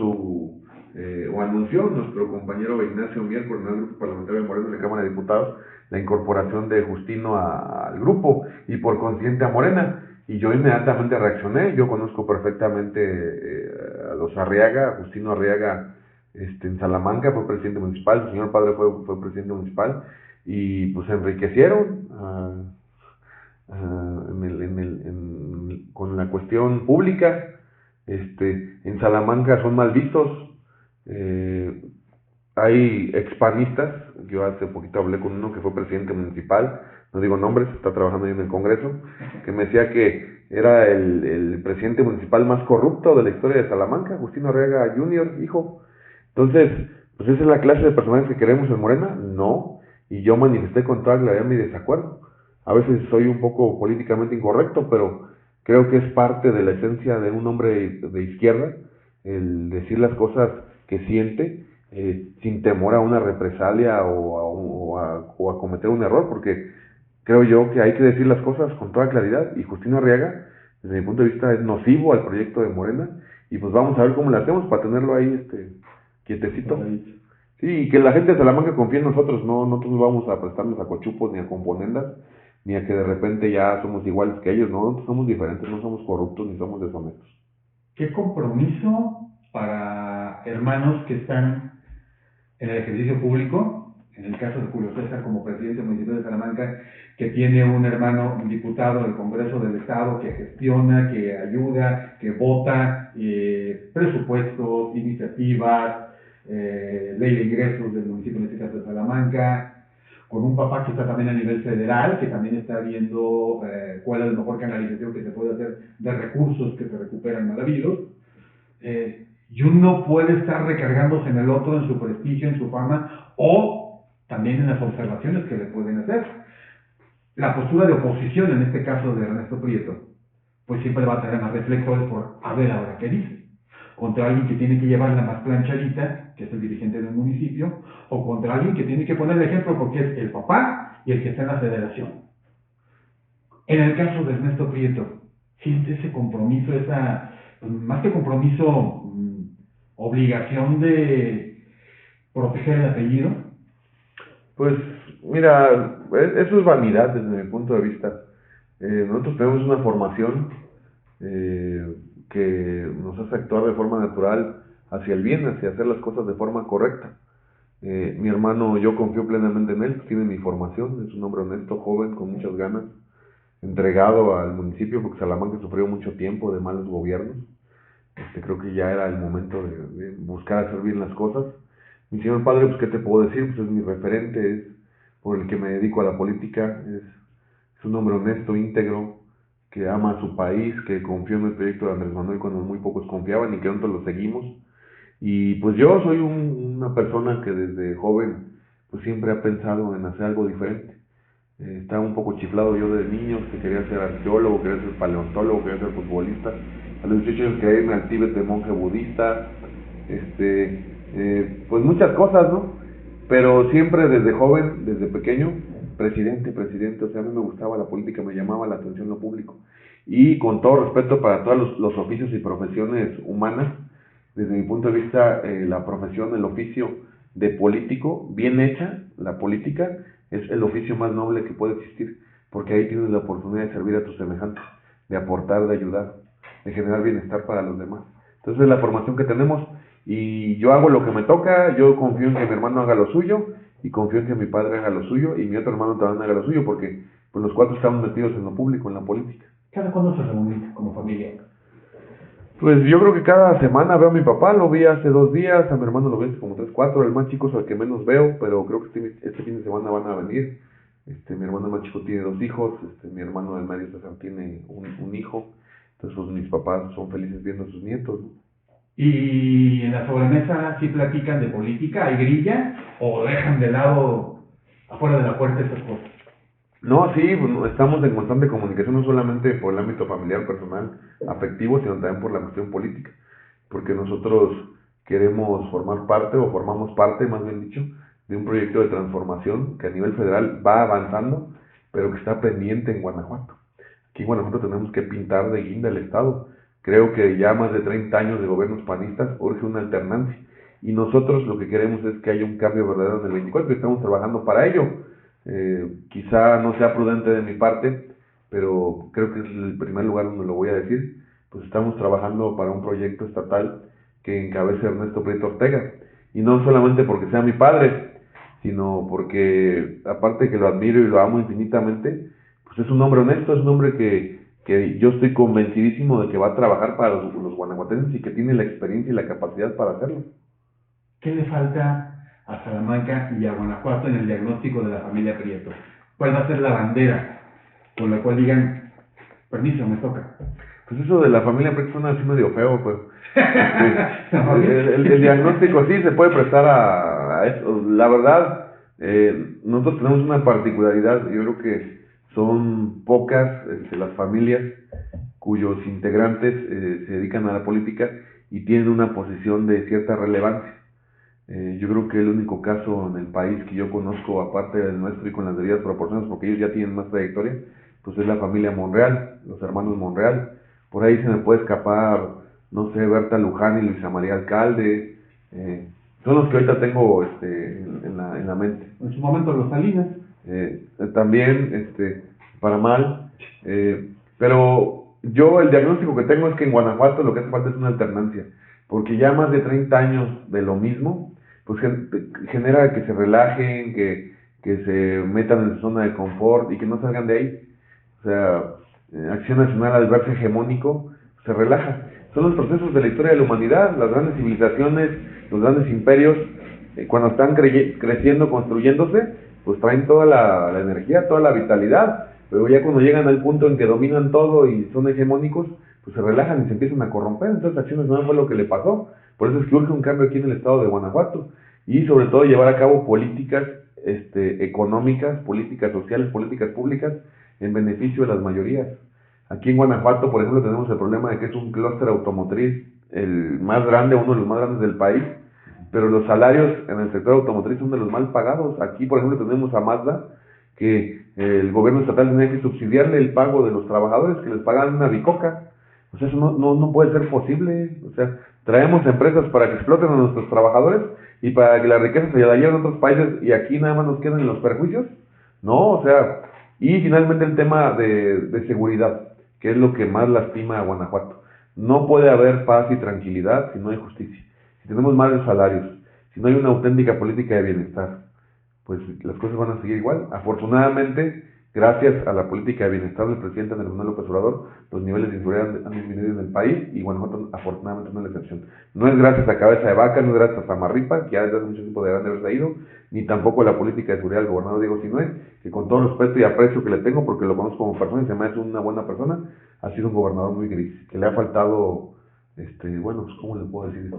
nuestro compañero Ignacio Mier, coordinador del grupo parlamentario de Morena en la Cámara de Diputados, la incorporación de Justino al grupo y por consiguiente a Morena. Y yo inmediatamente reaccioné. Yo conozco perfectamente a los Arriaga. Justino Arriaga en Salamanca fue presidente municipal, su señor padre fue presidente municipal, y pues se enriquecieron con la cuestión pública. En Salamanca son mal vistos. Hay expanistas. Yo hace poquito hablé con uno que fue presidente municipal, no digo nombres, está trabajando ahí en el Congreso, que me decía que era el presidente municipal más corrupto de la historia de Salamanca, Justino Arriaga Jr., hijo. Entonces, pues esa es la clase de personajes que queremos en Morena. No, y yo manifesté con toda claridad mi desacuerdo. A veces soy un poco políticamente incorrecto, pero creo que es parte de la esencia de un hombre de izquierda, el decir las cosas que siente, sin temor a una represalia o a cometer un error, porque creo yo que hay que decir las cosas con toda claridad, y Justino Arriaga, desde mi punto de vista, es nocivo al proyecto de Morena, y pues vamos a ver cómo le hacemos para tenerlo ahí quietecito. Sí, y que la gente de Salamanca confíe en nosotros, no, nosotros no vamos a prestarnos a cochupos ni a componendas, ni a que de repente ya somos iguales que ellos, no, nosotros somos diferentes, no somos corruptos ni somos deshonestos. ¿Qué compromiso para hermanos que están en el ejercicio público? En el caso de Julio César como presidente municipal de Salamanca, que tiene un hermano, un diputado del Congreso del Estado que gestiona, que ayuda, que vota presupuestos, iniciativas, ley de ingresos del municipio, en este caso de Salamanca, con un papá que está también a nivel federal, que también está viendo cuál es la mejor canalización que se puede hacer de recursos que se recuperan mal habidos. Y uno puede estar recargándose en el otro, en su prestigio, en su fama, o también en las observaciones que le pueden hacer. La postura de oposición, en este caso de Ernesto Prieto, pues siempre va a tener más reflectores por a ver ahora qué dice. Contra alguien que tiene que llevarla más planchadita, que es el dirigente del municipio, o contra alguien que tiene que poner el ejemplo porque es el papá y el que está en la federación. En el caso de Ernesto Prieto, siente ese compromiso, esa, más que compromiso, obligación de proteger el apellido. Pues mira, eso es vanidad desde mi punto de vista. Nosotros tenemos una formación que nos hace actuar de forma natural hacia el bien, hacia hacer las cosas de forma correcta. Mi hermano, yo confío plenamente en él, tiene mi formación, es un hombre honesto, joven, con muchas ganas, entregado al municipio, porque Salamanca sufrió mucho tiempo de malos gobiernos. Creo que ya era el momento de buscar hacer bien las cosas. Mi señor padre, pues, ¿qué te puedo decir? Pues es mi referente, es por el que me dedico a la política, es un hombre honesto, íntegro, que ama a su país, que confió en el proyecto de Andrés Manuel cuando muy pocos confiaban y que nosotros lo seguimos. Y pues yo soy una persona que desde joven pues siempre ha pensado en hacer algo diferente. Estaba un poco chiflado yo de niños, que quería ser arqueólogo, quería ser paleontólogo, quería ser futbolista. A los 18 años quería irme al Tíbet de monje budista, pues muchas cosas, ¿no? Pero siempre desde joven, desde pequeño, presidente, o sea, a mí me gustaba la política, me llamaba la atención lo público. Y con todo respeto para todos los oficios y profesiones humanas, desde mi punto de vista, la profesión, el oficio de político, bien hecha, la política, es el oficio más noble que puede existir, porque ahí tienes la oportunidad de servir a tus semejantes, de aportar, de ayudar, de generar bienestar para los demás. Entonces es la formación que tenemos, y yo hago lo que me toca, yo confío en que mi hermano haga lo suyo, y confío en que mi padre haga lo suyo, y mi otro hermano también haga lo suyo, porque pues los cuatro estamos metidos en lo público, en la política. ¿Cada cuándo se reúnen como familia? Pues yo creo que cada semana veo a mi papá, lo vi hace 2 días, a mi hermano lo vi hace como 3, 4, el más chico es el que menos veo, pero creo que este fin de semana van a venir. Mi hermano más chico tiene 2 hijos, mi hermano del medio César tiene un hijo, entonces pues mis papás son felices viendo a sus nietos, ¿no? Y en la sobremesa sí platican de política, hay grilla, o dejan de lado, afuera de la puerta, esas cosas. No, sí, bueno, estamos en constante comunicación, no solamente por el ámbito familiar, personal, afectivo, sino también por la cuestión política, porque nosotros queremos formar parte, o formamos parte, más bien dicho, de un proyecto de transformación que a nivel federal va avanzando, pero que está pendiente en Guanajuato. Aquí en Guanajuato tenemos que pintar de guinda el Estado. Creo que ya más de 30 años de gobiernos panistas urge una alternancia. Y nosotros lo que queremos es que haya un cambio verdadero en el 24 y estamos trabajando para ello. Quizá no sea prudente de mi parte, pero creo que es el primer lugar donde lo voy a decir. Pues estamos trabajando para un proyecto estatal que encabece Ernesto Prieto Ortega. Y no solamente porque sea mi padre, sino porque, aparte de que lo admiro y lo amo infinitamente, pues es un hombre honesto, es un hombre que yo estoy convencidísimo de que va a trabajar para los guanajuatenses y que tiene la experiencia y la capacidad para hacerlo. ¿Qué le falta a Salamanca y a Guanajuato en el diagnóstico de la familia Prieto? ¿Cuál va a ser la bandera con la cual digan, permiso, me toca? Pues eso de la familia Prieto suena así medio feo, pues. El diagnóstico sí se puede prestar a eso. La verdad, nosotros tenemos una particularidad, yo creo que son pocas las familias cuyos integrantes se dedican a la política y tienen una posición de cierta relevancia. Yo creo que el único caso en el país que yo conozco, aparte del nuestro y con las debidas proporciones, porque ellos ya tienen más trayectoria, pues es la familia Monreal, los hermanos Monreal. Por ahí se me puede escapar, no sé, Berta Luján y Luisa María Alcalde. Son los que ahorita tengo en la mente. En su momento los Salinas. También, para mal. Pero yo el diagnóstico que tengo es que en Guanajuato lo que hace falta es una alternancia. Porque ya más de 30 años de lo mismo, pues genera que se relajen, que se metan en su zona de confort y que no salgan de ahí. O sea, Acción Nacional al verse hegemónico, se relaja. Son los procesos de la historia de la humanidad, las grandes civilizaciones, los grandes imperios, cuando están creciendo, construyéndose, pues traen toda la energía, toda la vitalidad, pero ya cuando llegan al punto en que dominan todo y son hegemónicos, pues se relajan y se empiezan a corromper. Entonces Acción Nacional fue lo que le pasó. Por eso es que urge un cambio aquí en el estado de Guanajuato y sobre todo llevar a cabo políticas económicas, políticas sociales, políticas públicas en beneficio de las mayorías. Aquí en Guanajuato, por ejemplo, tenemos el problema de que es un clúster automotriz, el más grande, uno de los más grandes del país, pero los salarios en el sector automotriz son de los mal pagados. Aquí, por ejemplo, tenemos a Mazda, que el gobierno estatal tenía que subsidiarle el pago de los trabajadores que les pagan una bicoca. O sea, eso no puede ser posible. O sea, traemos empresas para que exploten a nuestros trabajadores y para que la riqueza se la lleven a otros países y aquí nada más nos quedan los perjuicios. No, o sea, y finalmente el tema de seguridad, que es lo que más lastima a Guanajuato. No puede haber paz y tranquilidad si no hay justicia. Si tenemos malos salarios, si no hay una auténtica política de bienestar, pues las cosas van a seguir igual. Afortunadamente, gracias a la política de bienestar del presidente Andrés Manuel López Obrador, los niveles de inseguridad han disminuido en el país y Guanajuato afortunadamente no es la excepción. No es gracias a Cabeza de Vaca, no es gracias a Samarripa, que ya desde hace mucho tiempo deberán de haberse ido, ni tampoco a la política de seguridad del gobernador Diego Sinue, que con todo respeto y aprecio que le tengo, porque lo conozco como persona y se me hace una buena persona, ha sido un gobernador muy gris, que le ha faltado, bueno, pues ¿cómo le puedo decir?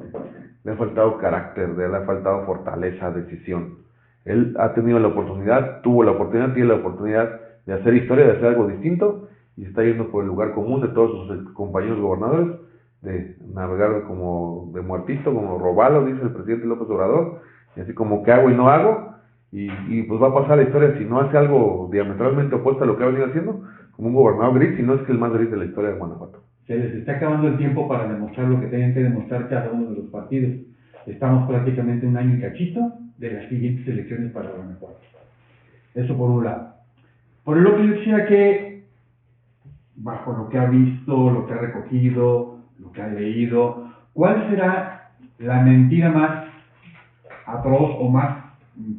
Le ha faltado carácter, le ha faltado fortaleza, decisión. Él ha tenido la oportunidad, tuvo la oportunidad, tiene la oportunidad de hacer historia, de hacer algo distinto, y se está yendo por el lugar común de todos sus compañeros gobernadores, de navegar como de muertito, como robalo, dice el presidente López Obrador, y así como que hago y no hago, y pues va a pasar la historia si no hace algo diametralmente opuesto a lo que ha venido haciendo, como un gobernador gris, y no es que el más gris de la historia de Guanajuato. Se les está acabando el tiempo para demostrar lo que tienen que demostrar cada uno de los partidos. Estamos prácticamente un año y cachito de las siguientes elecciones para Guanajuato. Eso por un lado. Por el otro, yo decía que, bajo lo que ha visto, lo que ha recogido, lo que ha leído, ¿cuál será la mentira más atroz o más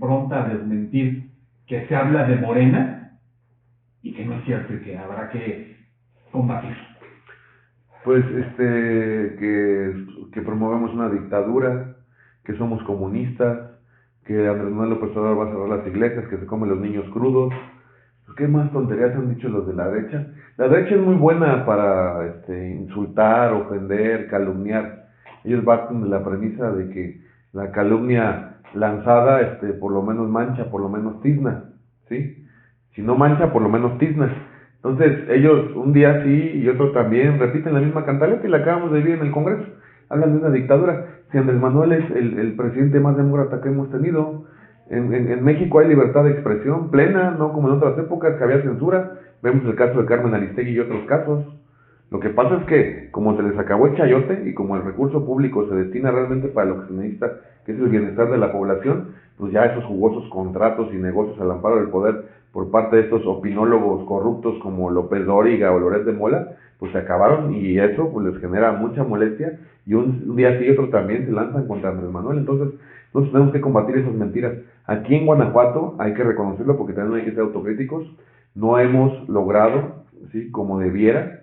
pronta a desmentir que se habla de Morena y que no es cierto y que habrá que combatir? Pues que promovemos una dictadura, que somos comunistas, que Andrés Manuel López Obrador va a cerrar las iglesias, que se comen los niños crudos. Pues, ¿qué más tonterías han dicho los de la derecha? La derecha es muy buena para insultar, ofender, calumniar. Ellos parten de la premisa de que la calumnia lanzada por lo menos mancha, por lo menos tizna, ¿sí? Si no mancha, por lo menos tizna. Entonces ellos un día sí y otro también repiten la misma cantaleta y la acabamos de vivir en el Congreso. hablan de una dictadura. Si Andrés Manuel es el presidente más demócrata que hemos tenido, en México hay libertad de expresión plena, no como en otras épocas que había censura. Vemos el caso de Carmen Aristegui y otros casos. Lo que pasa es que, como se les acabó el chayote y como el recurso público se destina realmente para lo que se necesita, que es el bienestar de la población, pues ya esos jugosos contratos y negocios al amparo del poder por parte de estos opinólogos corruptos como López Dóriga o Loret de Mola, pues se acabaron y eso pues les genera mucha molestia y un día sí y otro también se lanzan contra Andrés Manuel. Entonces, nosotros tenemos que combatir esas mentiras. Aquí en Guanajuato hay que reconocerlo porque también hay que ser autocríticos. No hemos logrado, ¿sí?, como debiera,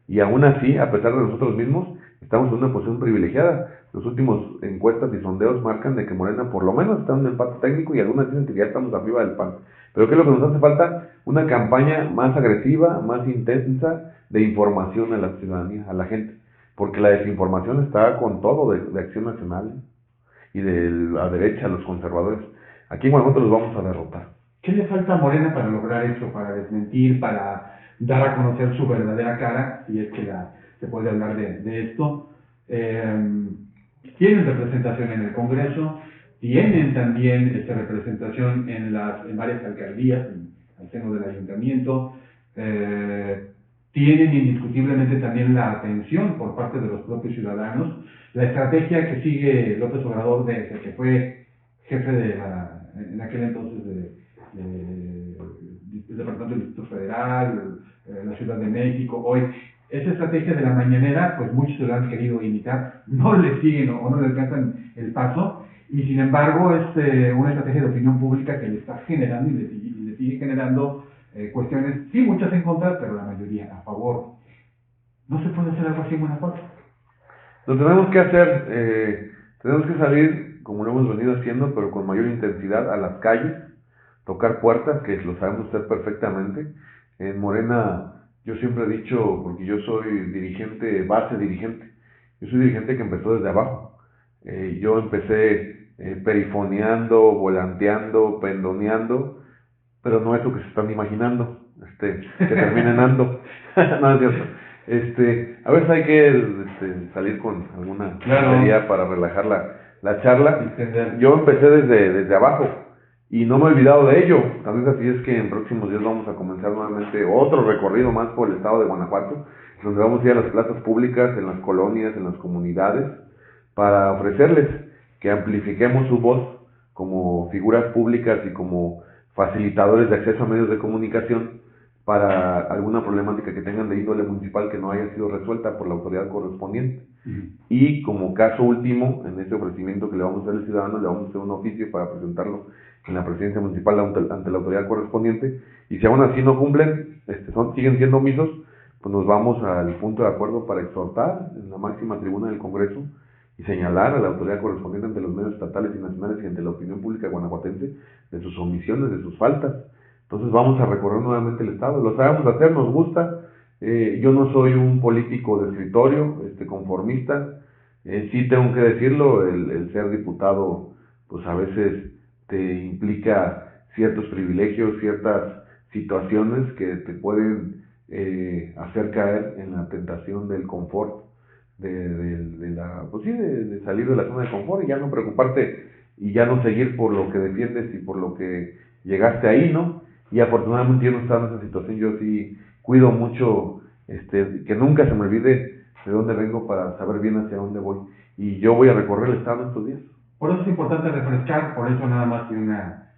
y aún así, a pesar de nosotros mismos, estamos en una posición privilegiada. Los últimos encuestas y sondeos marcan de que Morena por lo menos está en un empate técnico y algunas dicen que ya estamos arriba del PAN. Pero ¿qué es lo que nos hace falta? Una campaña más agresiva, más intensa de información a la ciudadanía, a la gente. Porque la desinformación está con todo de Acción Nacional y de la derecha, los conservadores. Aquí en Guanajuato los vamos a derrotar. ¿Qué le falta a Morena para lograr eso, para desmentir, para dar a conocer su verdadera cara, si es que se puede hablar de esto? Tienen representación en el Congreso, tienen también representación en varias alcaldías, al seno del ayuntamiento, tienen indiscutiblemente también la atención por parte de los propios ciudadanos. La estrategia que sigue López Obrador, desde que fue jefe en aquel entonces del Departamento del Distrito Federal, la Ciudad de México, hoy, esa estrategia de la mañanera, pues muchos se la han querido imitar, no le siguen o no le alcanzan el paso, y sin embargo es una estrategia de opinión pública que le está generando y le sigue generando cuestiones, sí, muchas en contra, pero la mayoría a favor. ¿No se puede hacer algo así en Guanajuato? Lo tenemos que hacer, tenemos que salir, como lo hemos venido haciendo, pero con mayor intensidad a las calles, tocar puertas, que lo sabemos usted perfectamente. En Morena, yo siempre he dicho, porque yo soy dirigente, base dirigente, yo soy dirigente que empezó desde abajo. Yo empecé perifoneando, volanteando, pendoneando, pero no es lo que se están imaginando, que terminen ando. No es cierto. A veces hay que salir con alguna tontería para relajar la charla. Yo empecé desde abajo y no me he olvidado de ello. También así es que en próximos días vamos a comenzar nuevamente otro recorrido más por el estado de Guanajuato, donde vamos a ir a las plazas públicas, en las colonias, en las comunidades, para ofrecerles que amplifiquemos su voz como figuras públicas y como facilitadores de acceso a medios de comunicación para alguna problemática que tengan de índole municipal que no haya sido resuelta por la autoridad correspondiente. Y como caso último, en este ofrecimiento que le vamos a hacer al ciudadano, le vamos a hacer un oficio para presentarlo en la presidencia municipal ante la autoridad correspondiente, y si aún así no cumplen, siguen siendo omisos, pues nos vamos al punto de acuerdo para exhortar en la máxima tribuna del Congreso y señalar a la autoridad correspondiente ante los medios estatales y nacionales y ante la opinión pública guanajuatense de sus omisiones, de sus faltas. Entonces vamos a recorrer nuevamente el Estado. Lo sabemos hacer, nos gusta. Yo no soy un político de escritorio, conformista. Sí tengo que decirlo, el ser diputado, pues a veces te implica ciertos privilegios, ciertas situaciones que te pueden hacer caer en la tentación del confort, de salir de la zona de confort y ya no preocuparte y ya no seguir por lo que defiendes y por lo que llegaste ahí, ¿no? Y afortunadamente yo no estaba en esa situación. Yo sí cuido mucho, que nunca se me olvide de dónde vengo para saber bien hacia dónde voy. Y yo voy a recorrer el estado estos días. Por eso es importante refrescar, por eso nada más que una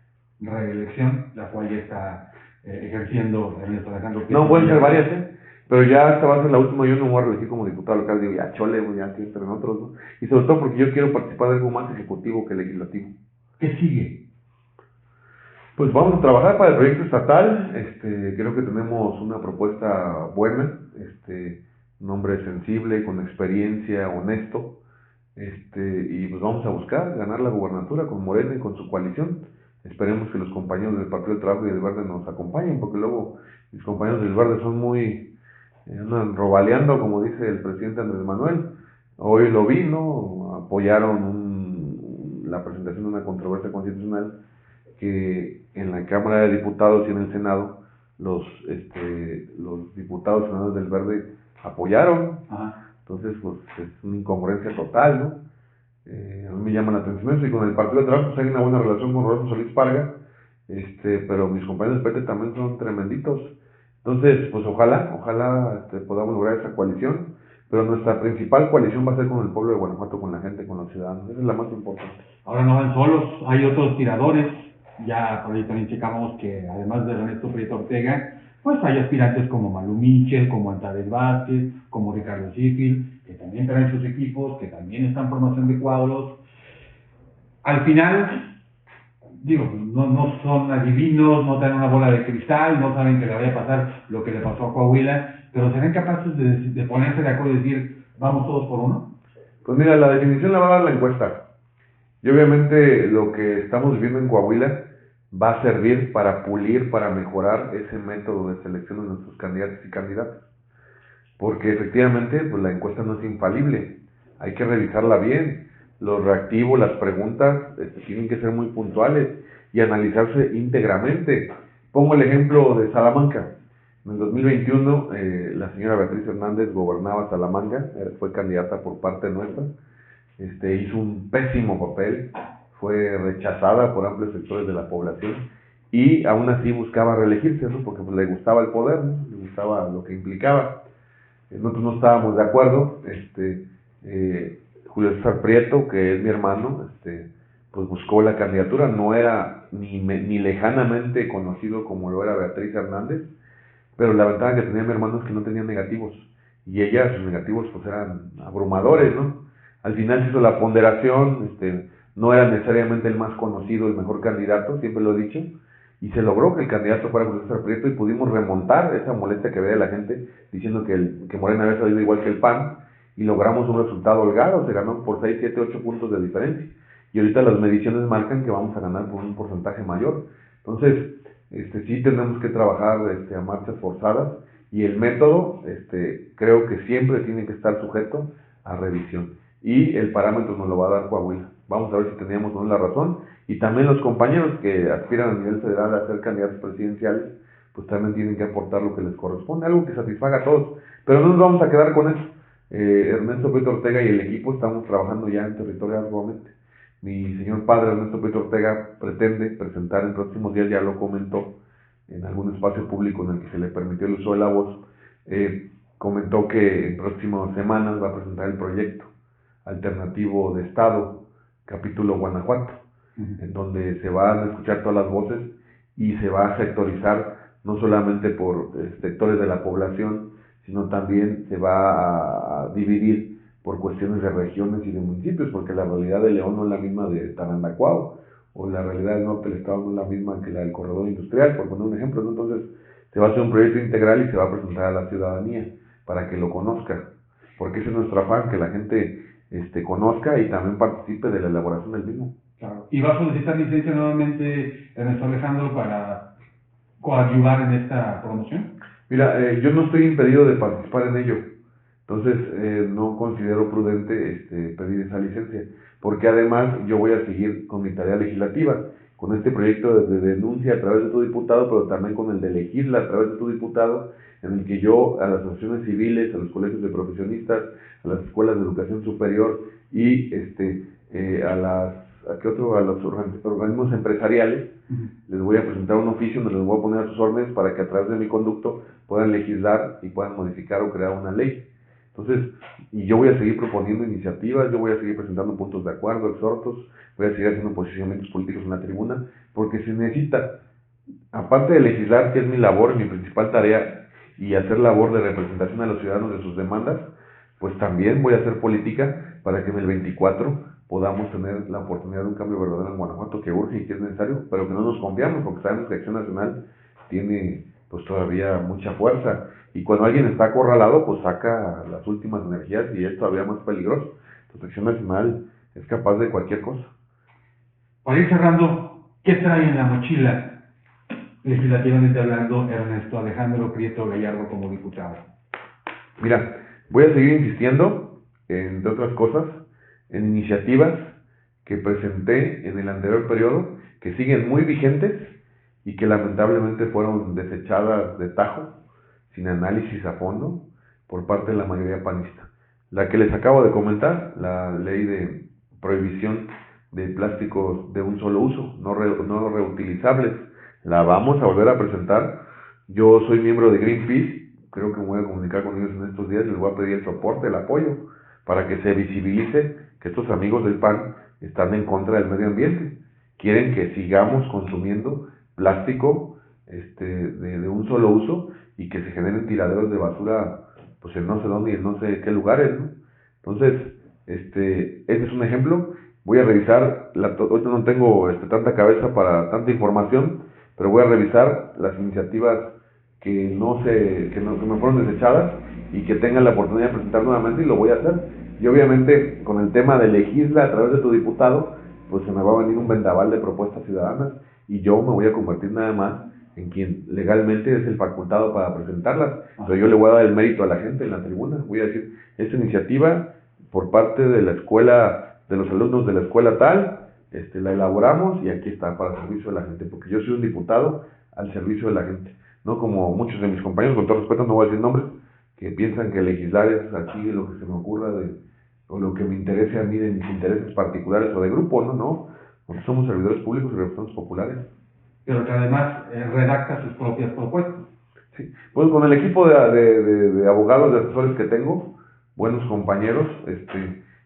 reelección, la cual ya está ejerciendo Ernesto Alejandro Pietro. No, pueden ser varias, pero ya esta va a ser la última. Yo no me voy a reelegir como diputado local, digo, ya chole, ya estoy entre nosotros, ¿no? Y sobre todo porque yo quiero participar de algo más ejecutivo que legislativo. ¿Qué sigue? Pues vamos a trabajar para el proyecto estatal. Creo que tenemos una propuesta buena, un hombre sensible, con experiencia, honesto, y pues vamos a buscar ganar la gubernatura con Morena y con su coalición. Esperemos que los compañeros del Partido del Trabajo y del Verde nos acompañen, porque luego mis compañeros del Verde son muy, andan robaleando, como dice el presidente Andrés Manuel. Hoy lo vi, ¿no? Apoyaron la presentación de una controversia constitucional que en la Cámara de Diputados y en el Senado los diputados senadores del Verde apoyaron. Entonces, pues es una incongruencia total, ¿no? A mí me llama la atención eso, y con el Partido de Trabajo pues hay una buena relación con Roberto Solís Parga, pero mis compañeros del PT también son tremenditos. Entonces, pues ojalá podamos lograr esa coalición, pero nuestra principal coalición va a ser con el pueblo de Guanajuato, con la gente, con los ciudadanos. Esa es la más importante. Ahora no van solos, hay otros tiradores. Ya por ahí también checamos que además de Ernesto Prieto Ortega, pues hay aspirantes como Malú Michel, como Antares Vázquez, como Ricardo Sheffield, que también traen sus equipos, que también están en formación de cuadros. Al final, digo, no son adivinos, no traen una bola de cristal, no saben que le vaya a pasar lo que le pasó a Coahuila, pero serán capaces de ponerse de acuerdo y decir, vamos todos por uno. Pues mira, la definición la va a dar la encuesta. Y obviamente lo que estamos viviendo en Coahuila va a servir para pulir, para mejorar ese método de selección de nuestros candidatos y candidatas. Porque efectivamente pues la encuesta no es infalible, hay que revisarla bien. Los reactivos, las preguntas tienen que ser muy puntuales y analizarse íntegramente. Pongo el ejemplo de Salamanca. En el 2021 la señora Beatriz Hernández gobernaba Salamanca, fue candidata por parte nuestra. Hizo un pésimo papel, fue rechazada por amplios sectores de la población y aún así buscaba reelegirse, ¿no? Porque pues, le gustaba el poder, ¿no? Le gustaba lo que implicaba. Nosotros no estábamos de acuerdo. Julio César Prieto, que es mi hermano, pues buscó la candidatura, no era ni lejanamente conocido como lo era Beatriz Hernández, pero la ventaja que tenía mi hermano es que no tenía negativos, y ella, sus negativos pues eran abrumadores, ¿no? Al final se hizo la ponderación, no era necesariamente el más conocido, el mejor candidato, siempre lo he dicho, y se logró que el candidato fuera Julio César Prieto y pudimos remontar esa molestia que veía la gente diciendo que Morena había salido igual que el PAN, y logramos un resultado holgado, se ganó por 6, 7, 8 puntos de diferencia, y ahorita las mediciones marcan que vamos a ganar por un porcentaje mayor. Entonces, sí tenemos que trabajar a marchas forzadas, y el método creo que siempre tiene que estar sujeto a revisión, y el parámetro nos lo va a dar Coahuila. Vamos a ver si teníamos o no la razón, y también los compañeros que aspiran a nivel federal a ser candidatos presidenciales pues también tienen que aportar lo que les corresponde, algo que satisfaga a todos, pero no nos vamos a quedar con eso. Ernesto Prieto Ortega y el equipo estamos trabajando ya en territorio arduamente. Mi señor padre Ernesto Prieto Ortega pretende presentar en próximos días, ya lo comentó en algún espacio público en el que se le permitió el uso de la voz, comentó que en próximas semanas va a presentar el proyecto alternativo de Estado, capítulo Guanajuato, en donde se van a escuchar todas las voces y se va a sectorizar no solamente por sectores de la población, sino también se va a dividir por cuestiones de regiones y de municipios, porque la realidad de León no es la misma de Tarandacuao, o la realidad del norte del estado no es la misma que la del corredor industrial, por poner un ejemplo, ¿no? Entonces se va a hacer un proyecto integral y se va a presentar a la ciudadanía para que lo conozca, porque ese es nuestro afán, que la gente conozca y también participe de la elaboración del mismo. Claro. ¿Y va a solicitar licencia nuevamente Ernesto Alejandro para coadyuvar en esta promoción? Mira, yo no estoy impedido de participar en ello, entonces no considero prudente pedir esa licencia, porque además yo voy a seguir con mi tarea legislativa, con este proyecto de denuncia a través de tu diputado, pero también con el de elegirla a través de tu diputado, en el que yo a las asociaciones civiles, a los colegios de profesionistas, a las escuelas de educación superior y a los organismos empresariales, les voy a presentar un oficio donde les voy a poner a sus órdenes para que a través de mi conducto puedan legislar y puedan modificar o crear una ley. Entonces, y yo voy a seguir proponiendo iniciativas, yo voy a seguir presentando puntos de acuerdo, exhortos, voy a seguir haciendo posicionamientos políticos en la tribuna, porque se necesita, aparte de legislar, que es mi labor, mi principal tarea, y hacer labor de representación a los ciudadanos de sus demandas, pues también voy a hacer política para que en el 24 podamos tener la oportunidad de un cambio verdadero en Guanajuato, que urge y que es necesario, pero que no nos confiamos, porque sabemos que Acción Nacional tiene pues todavía mucha fuerza, y cuando alguien está acorralado pues saca las últimas energías y es todavía más peligroso. Entonces Acción Nacional es capaz de cualquier cosa. Para ir cerrando, ¿qué trae en la mochila, legislativamente hablando, Ernesto Alejandro Prieto Gallardo como diputado? Mira, voy a seguir insistiendo, entre otras cosas, en iniciativas que presenté en el anterior periodo, que siguen muy vigentes y que lamentablemente fueron desechadas de tajo, sin análisis a fondo, por parte de la mayoría panista. La que les acabo de comentar, la ley de prohibición de plásticos de un solo uso, no reutilizables, la vamos a volver a presentar. Yo soy miembro de Greenpeace, creo que me voy a comunicar con ellos en estos días, les voy a pedir el soporte, el apoyo, para que se visibilice que estos amigos del PAN están en contra del medio ambiente. Quieren que sigamos consumiendo plástico de un solo uso y que se generen tiraderos de basura pues en no sé dónde y en no sé qué lugares, ¿no? Entonces, este es un ejemplo. Voy a revisar, ahorita no tengo tanta cabeza para tanta información, pero voy a revisar las iniciativas que me fueron desechadas y que tengan la oportunidad de presentar nuevamente y lo voy a hacer. Y obviamente con el tema de legisla a través de tu diputado, pues se me va a venir un vendaval de propuestas ciudadanas y yo me voy a convertir nada más en quien legalmente es el facultado para presentarlas, pero yo le voy a dar el mérito a la gente en la tribuna, voy a decir, esta iniciativa por parte de la escuela, de los alumnos de la escuela tal, la elaboramos y aquí está para el servicio de la gente, porque yo soy un diputado al servicio de la gente, no como muchos de mis compañeros, con todo respeto no voy a decir nombres, que piensan que legislar es aquí lo que se me ocurra o lo que me interese a mí de mis intereses particulares o de grupo, no, porque somos servidores públicos y representantes populares. Pero que además redacta sus propias propuestas. Sí. Pues con el equipo de abogados, de asesores que tengo, buenos compañeros,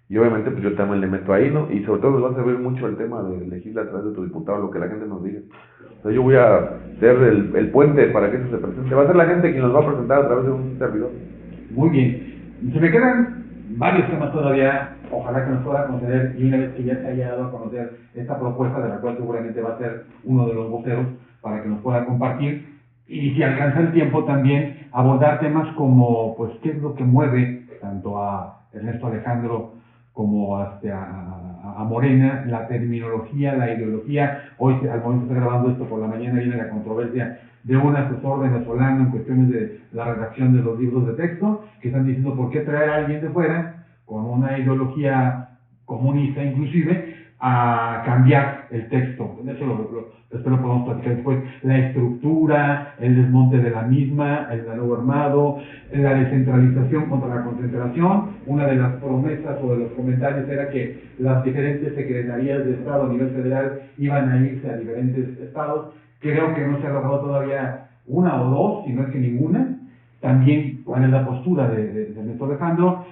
y obviamente pues yo también le meto ahí, ¿no? Y sobre todo nos va a servir mucho el tema de legislar a través de tu diputado, lo que la gente nos diga. O sea, yo voy a ser el puente para que eso se presente. Va a ser la gente quien nos va a presentar a través de un servidor. Muy bien. Se me quedan varios temas todavía, ojalá que nos pueda conceder, y una vez que ya se haya dado a conocer esta propuesta, de la cual seguramente va a ser uno de los voceros, para que nos pueda compartir, y si alcanza el tiempo también, abordar temas como, pues, qué es lo que mueve tanto a Ernesto Alejandro como a Morena, la terminología, la ideología. Hoy, al momento de estar grabando esto por la mañana, viene la controversia de un asesor venezolano en cuestiones de la redacción de los libros de texto, que están diciendo por qué traer a alguien de fuera, con una ideología comunista inclusive, a cambiar el texto. Eso después lo podemos platicar después. La estructura, el desmonte de la misma, el nuevo armado, la descentralización contra la concentración. Una de las promesas o de los comentarios era que las diferentes secretarías de Estado a nivel federal iban a irse a diferentes estados. Creo que no se ha logrado todavía una o dos, si no es que ninguna. También, ¿cuál es la postura de Ernesto Alejandro?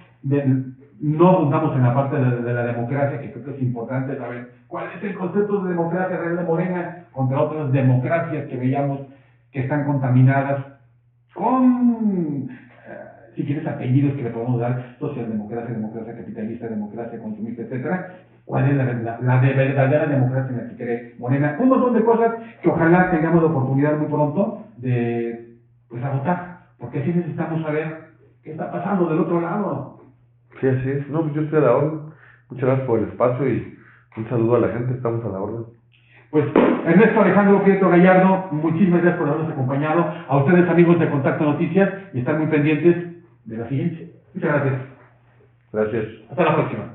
No abundamos en la parte de la democracia, que creo que es importante saber cuál es el concepto de democracia real de Morena contra otras democracias que veíamos que están contaminadas con, si quieres, apellidos que le podemos dar: socialdemocracia, democracia capitalista, democracia consumista, etcétera. ¿Cuál es la de verdadera democracia en la que cree Morena? Un montón de cosas que ojalá tengamos la oportunidad muy pronto de votar, porque sí necesitamos saber qué está pasando del otro lado. Sí, así es. No, pues yo estoy a la orden. Muchas gracias por el espacio y un saludo a la gente, estamos a la orden. Pues Ernesto Alejandro Prieto Gallardo, muchísimas gracias por habernos acompañado. A ustedes, amigos de Contacto Noticias, y están muy pendientes de la siguiente. Muchas gracias. Gracias. Hasta la próxima.